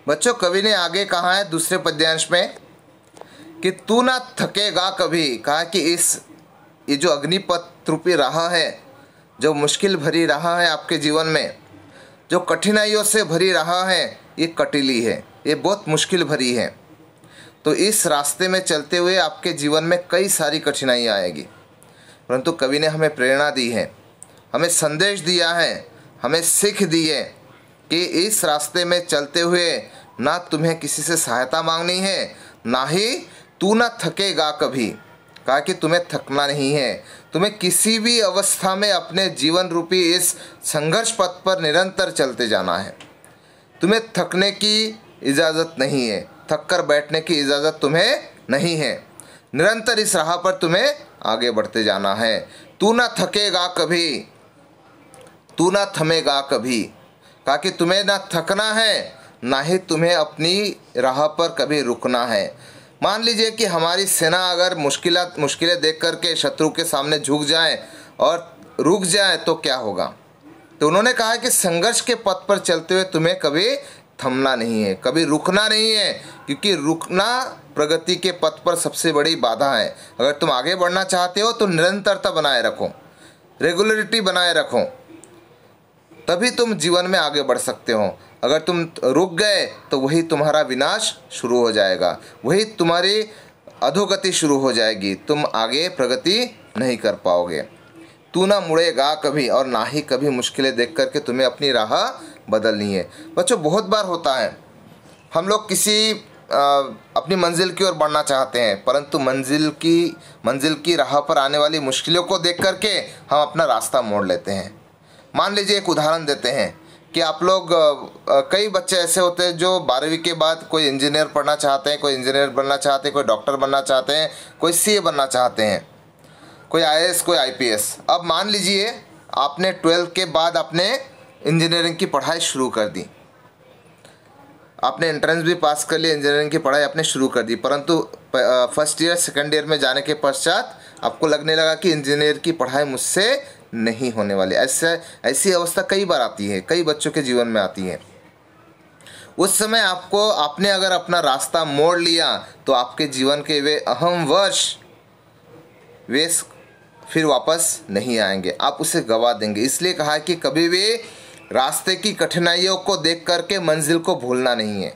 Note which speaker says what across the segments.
Speaker 1: बच्चों, कवि ने आगे कहा है दूसरे पद्यांश में कि तू ना थकेगा कभी। कहा कि ये जो अग्निपथ रूपी राह है, जो मुश्किल भरी राह है आपके जीवन में, जो कठिनाइयों से भरी राह है, ये कटीली है, ये बहुत मुश्किल भरी है। तो इस रास्ते में चलते हुए आपके जीवन में कई सारी कठिनाइयाँ आएगी, परंतु कवि ने हमें प्रेरणा दी है, हमें संदेश दिया है, हमें सीख दी है कि इस रास्ते में चलते हुए ना तुम्हें किसी से सहायता मांगनी है, ना ही तू ना थकेगा कभी। कहा कि तुम्हें थकना नहीं है, तुम्हें किसी भी अवस्था में अपने जीवन रूपी इस संघर्ष पथ पर निरंतर चलते जाना है। तुम्हें थकने की इजाज़त नहीं है, थक कर बैठने की इजाज़त तुम्हें नहीं है। निरंतर इस राह पर तुम्हें आगे बढ़ते जाना है। तू ना थकेगा कभी, तू ना थमेगा कभी। कहा कि तुम्हें ना थकना है, ना ही तुम्हें अपनी राह पर कभी रुकना है। मान लीजिए कि हमारी सेना अगर मुश्किलें देख करके शत्रु के सामने झुक जाए और रुक जाए तो क्या होगा। तो उन्होंने कहा कि संघर्ष के पथ पर चलते हुए तुम्हें कभी थमना नहीं है, कभी रुकना नहीं है, क्योंकि रुकना प्रगति के पथ पर सबसे बड़ी बाधा है। अगर तुम आगे बढ़ना चाहते हो तो निरंतरता बनाए रखो, रेगुलरिटी बनाए रखो, तभी तुम जीवन में आगे बढ़ सकते हो। अगर तुम रुक गए तो वही तुम्हारा विनाश शुरू हो जाएगा, वही तुम्हारी अधोगति शुरू हो जाएगी, तुम आगे प्रगति नहीं कर पाओगे। तू ना मुड़ेगा कभी, और ना ही कभी मुश्किलें देख करके तुम्हें अपनी राह बदलनी है। बच्चों, बहुत बार होता है हम लोग किसी अपनी मंजिल की ओर बढ़ना चाहते हैं, परंतु मंजिल की राह पर आने वाली मुश्किलों को देख करके हम अपना रास्ता मोड़ लेते हैं। मान लीजिए एक उदाहरण देते हैं कि आप लोग कई बच्चे ऐसे होते हैं जो 12वीं के बाद कोई इंजीनियर पढ़ना चाहते हैं, कोई इंजीनियर बनना चाहते हैं, कोई डॉक्टर बनना चाहते हैं, कोई सीए बनना चाहते हैं, कोई आईएएस, कोई आईपीएस। अब मान लीजिए आपने 12th के बाद आपने इंजीनियरिंग की पढ़ाई शुरू कर दी, आपने एंट्रेंस भी पास कर लिया, इंजीनियरिंग की पढ़ाई आपने शुरू कर दी, परंतु फर्स्ट ईयर सेकेंड ईयर में जाने के पश्चात आपको लगने लगा कि इंजीनियर की पढ़ाई मुझसे नहीं होने वाली। ऐसी अवस्था कई बार आती है, कई बच्चों के जीवन में आती है। उस समय आपने अगर अपना रास्ता मोड़ लिया तो आपके जीवन के वे अहम वर्ष वे फिर वापस नहीं आएंगे, आप उसे गवा देंगे। इसलिए कहा कि कभी भी रास्ते की कठिनाइयों को देख करके मंजिल को भूलना नहीं है।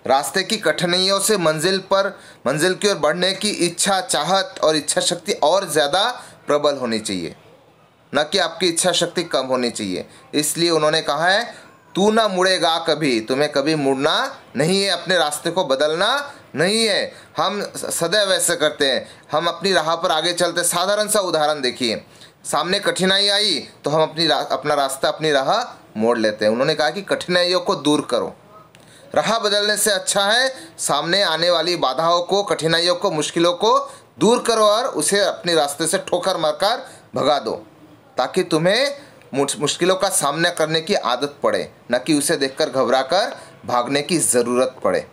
Speaker 1: रास्ते की कठिनाइयों से मंजिल की ओर बढ़ने की इच्छा, चाहत और इच्छा शक्ति और ज़्यादा प्रबल होनी चाहिए, न कि आपकी इच्छा शक्ति कम होनी चाहिए। इसलिए उन्होंने कहा है तू ना मुड़ेगा कभी, तुम्हें कभी मुड़ना नहीं है, अपने रास्ते को बदलना नहीं है। हम सदैव ऐसे करते हैं, हम अपनी राह पर आगे चलते। साधारण सा उदाहरण देखिए, सामने कठिनाई आई तो हम अपना रास्ता, अपनी राह मोड़ लेते हैं। उन्होंने कहा कि कठिनाइयों को दूर करो, राह बदलने से अच्छा है सामने आने वाली बाधाओं को, कठिनाइयों को, मुश्किलों को दूर करो और उसे अपने रास्ते से ठोकर मारकर भगा दो, ताकि तुम्हें मुश्किलों का सामना करने की आदत पड़े, न कि उसे देखकर घबराकर भागने की ज़रूरत पड़े।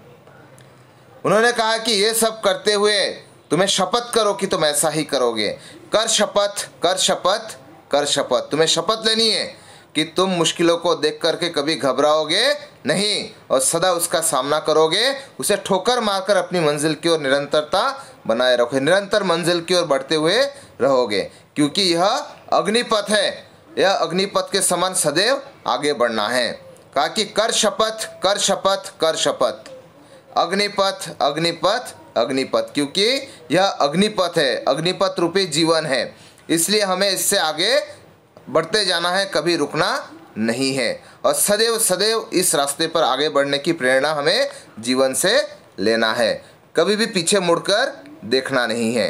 Speaker 1: उन्होंने कहा कि ये सब करते हुए तुम्हें शपथ करो कि तुम ऐसा ही करोगे। कर शपथ, कर शपथ, कर शपथ। तुम्हें शपथ लेनी है कि तुम मुश्किलों को देख करके कभी घबराओगे नहीं और सदा उसका सामना करोगे, उसे ठोकर मारकर अपनी मंजिल की ओर निरंतरता बनाए रखोगे, निरंतर मंजिल की ओर बढ़ते हुए रहोगे, क्योंकि यह अग्निपथ है, यह अग्निपथ के समान सदैव आगे बढ़ना है। कहा कि कर शपथ, कर शपथ, कर शपथ। अग्निपथ, अग्निपथ, अग्निपथ, क्योंकि यह अग्निपथ है, अग्निपथ रूपी जीवन है, इसलिए हमें इससे आगे बढ़ते जाना है, कभी रुकना नहीं है। और सदैव सदैव इस रास्ते पर आगे बढ़ने की प्रेरणा हमें जीवन से लेना है, कभी भी पीछे मुड़कर देखना नहीं है।